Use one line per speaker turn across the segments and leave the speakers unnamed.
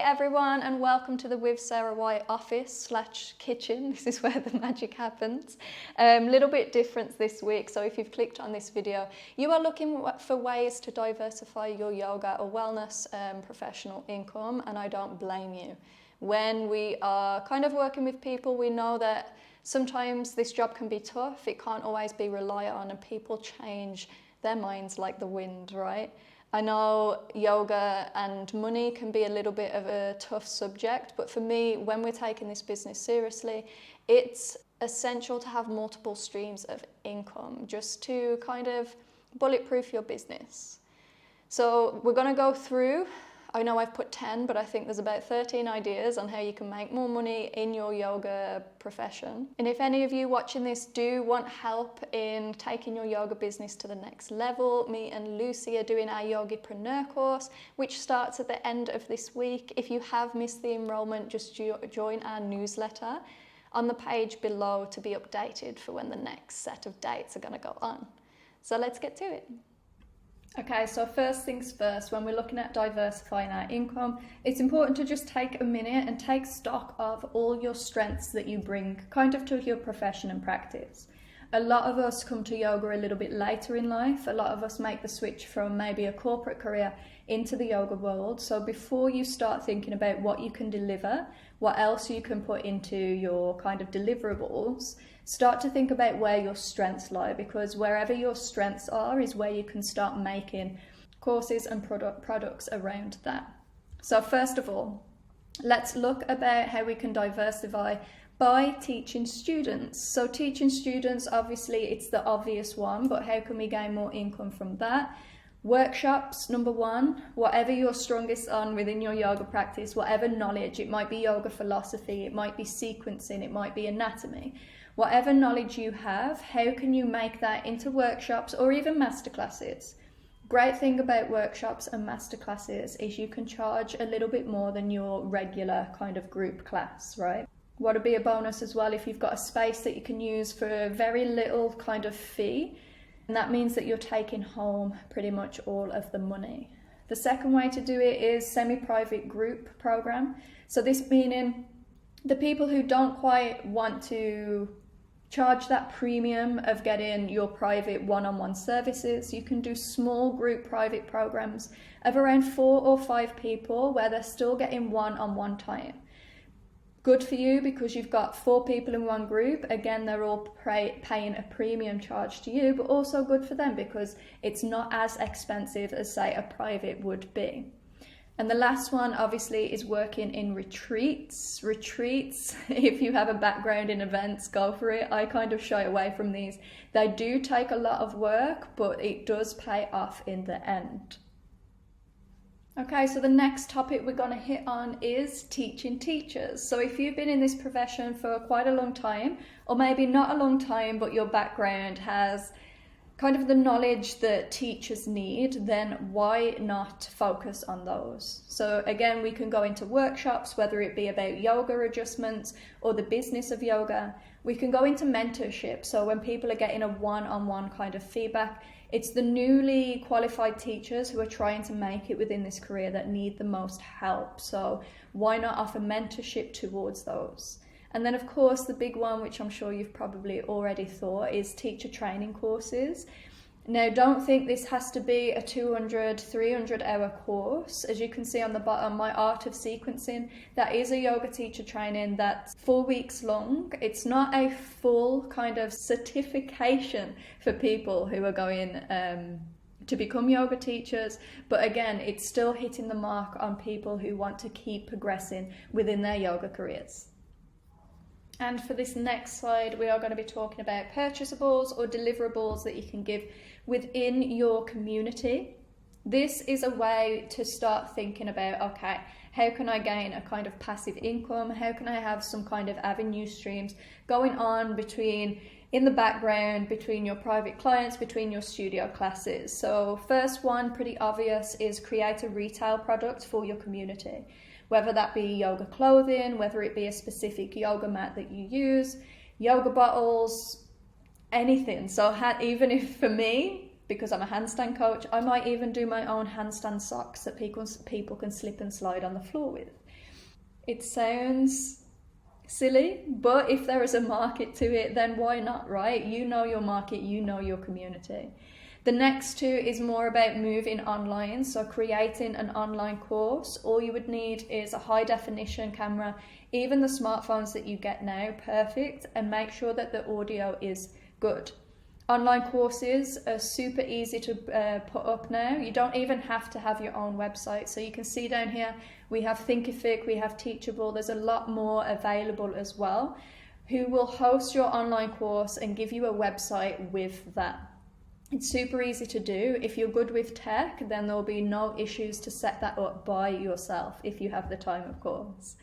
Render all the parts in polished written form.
everyone, and welcome to the With Sarah White office / kitchen. This is where the magic happens. Little bit different this week, so if you've clicked on this video, you are looking for ways to diversify your yoga or wellness professional income, and I don't blame you. When we are kind of working with people, we know that sometimes this job can be tough. It can't always be relied on, and people change their minds like the wind, right? I know yoga and money can be a little bit of a tough subject, but for me, when we're taking this business seriously, it's essential to have multiple streams of income just to kind of bulletproof your business. So we're going to go through, I know I've put 10, but I think there's about 13 ideas on how you can make more money in your yoga profession. And if any of you watching this do want help in taking your yoga business to the next level, me and Lucy are doing our YOGIPRENEUR course, which starts at the end of this week. If you have missed the enrollment, just join our newsletter on the page below to be updated for when the next set of dates are going to go on. So let's get to it. Okay, so first things first, when we're looking at diversifying our income, it's important to just take a minute and take stock of all your strengths that you bring kind of to your profession and practice. A lot of us come to yoga a little bit later in life. A lot of us make the switch from maybe a corporate career into the yoga world. So before you start thinking about what you can deliver, what else you can put into your kind of deliverables, start to think about where your strengths lie, because wherever your strengths are is where you can start making courses and products around that. So first of all, let's look about how we can diversify by teaching students. So teaching students, obviously it's the obvious one, but how can we gain more income from that? Workshops, number one, whatever you're strongest on within your yoga practice, whatever knowledge, it might be yoga philosophy, it might be sequencing, it might be anatomy. Whatever knowledge you have, how can you make that into workshops or even masterclasses? Great thing about workshops and masterclasses is you can charge a little bit more than your regular kind of group class, right? What would be a bonus as well if you've got a space that you can use for a very little kind of fee, and that means that you're taking home pretty much all of the money. The second way to do it is semi-private group program. So this meaning the people who don't quite want to charge that premium of getting your private one-on-one services, you can do small group private programs of around 4 or 5 people where they're still getting one-on-one time. Good for you because you've got 4 people in one group. Again, they're all paying a premium charge to you, but also good for them because it's not as expensive as, say, a private would be. And the last one, obviously, is working in retreats. Retreats, if you have a background in events, go for it. I kind of shy away from these. They do take a lot of work, but it does pay off in the end. Okay, so the next topic we're going to hit on is teaching teachers. So if you've been in this profession for quite a long time, or maybe not a long time, but your background has kind of the knowledge that teachers need, then why not focus on those? So again, we can go into workshops, whether it be about yoga adjustments or the business of yoga. We can go into mentorship. So when people are getting a one-on-one kind of feedback, it's the newly qualified teachers who are trying to make it within this career that need the most help. So why not offer mentorship towards those? And then of course the big one, which I'm sure you've probably already thought, is teacher training courses. Now don't think this has to be a 200, 300 hour course. As you can see on the bottom, my art of sequencing, that is a yoga teacher training that's 4 weeks long. It's not a full kind of certification for people who are going to become yoga teachers, but again, it's still hitting the mark on people who want to keep progressing within their yoga careers. And for this next slide, we are going to be talking about purchasables or deliverables that you can give within your community. This is a way to start thinking about, okay, how can I gain a kind of passive income? How can I have some kind of avenue streams going on in the background, between your private clients, between your studio classes? So first one, pretty obvious, is create a retail product for your community. Whether that be yoga clothing, whether it be a specific yoga mat that you use, yoga bottles, anything. So even if for me, because I'm a handstand coach, I might even do my own handstand socks that people can slip and slide on the floor with. It sounds silly, but if there is a market to it, then why not, right? You know your market, you know your community. The next two is more about moving online, so creating an online course. All you would need is a high definition camera, even the smartphones that you get now, perfect, and make sure that the audio is good. Online courses are super easy to put up now. You don't even have to have your own website. So you can see down here, we have Thinkific, we have Teachable. There's a lot more available as well, who will host your online course and give you a website with that. It's super easy to do. If you're good with tech, then there'll be no issues to set that up by yourself, if you have the time, of course.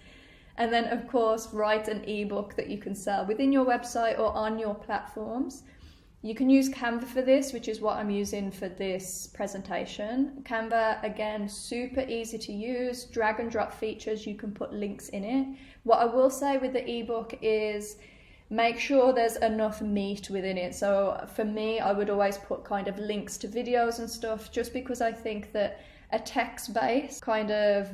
And then, of course, write an ebook that you can sell within your website or on your platforms. You can use Canva for this, which is what I'm using for this presentation. Canva, again, super easy to use, drag and drop features, you can put links in it. What I will say with the ebook is make sure there's enough meat within it. So for me, I would always put kind of links to videos and stuff, just because I think that a text-based kind of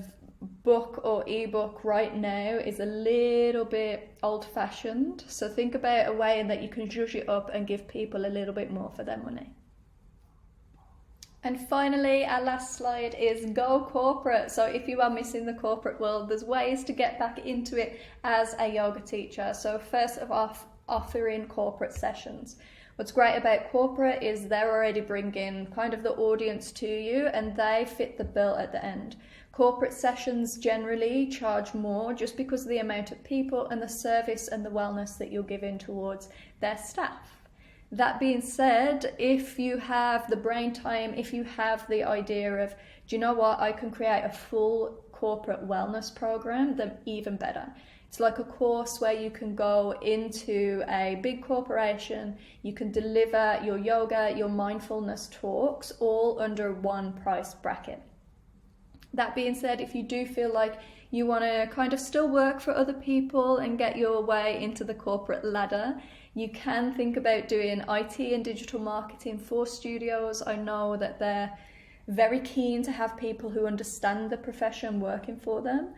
book or ebook right now is a little bit old-fashioned. So think about a way in that you can zhuzh it up and give people a little bit more for their money. And finally, our last slide is go corporate. So if you are missing the corporate world, there's ways to get back into it as a yoga teacher. So first of all, offering corporate sessions. What's great about corporate is they're already bringing kind of the audience to you, and they fit the bill at the end. Corporate sessions generally charge more just because of the amount of people and the service and the wellness that you're giving towards their staff. That being said, if you have the brain time, if you have the idea of, do you know what, I can create a full corporate wellness program, then even better. It's like a course where you can go into a big corporation, you can deliver your yoga, your mindfulness talks, all under one price bracket. That being said, if you do feel like you want to kind of still work for other people and get your way into the corporate ladder, you can think about doing IT and digital marketing for studios. I know that they're very keen to have people who understand the profession working for them.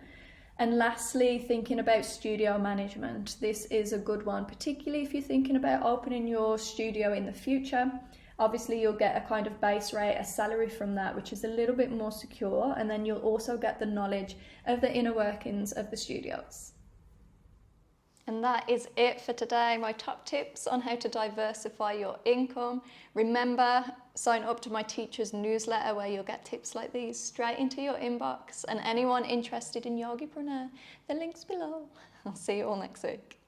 And lastly, thinking about studio management. This is a good one, particularly if you're thinking about opening your studio in the future. Obviously, you'll get a kind of base rate, a salary from that, which is a little bit more secure. And then you'll also get the knowledge of the inner workings of the studios. And that is it for today. My top tips on how to diversify your income. Remember, sign up to my teacher's newsletter where you'll get tips like these straight into your inbox. And anyone interested in YOGIPRENEUR, the link's below. I'll see you all next week.